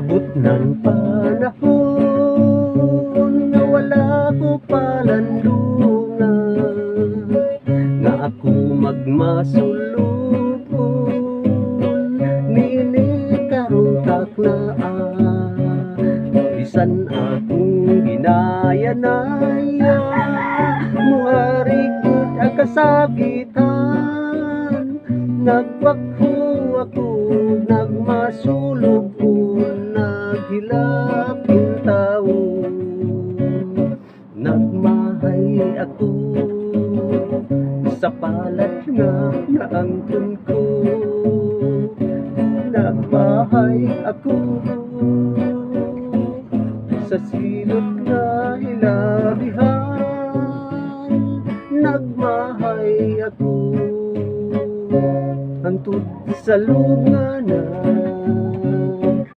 Abot ng panahon nga wala ko palandungan, nga ako magmasulubon nini karong taknaan. Bisan akong ginaya-naya, muharigid ang kasakitan, nagbakho ako nagmasulog ko, naghilap taon. Nagmahay ako sa palad nga naangkon ko, nagmahay ako sa silot nga hilabihan, nagmahay ako hantod sa lunganan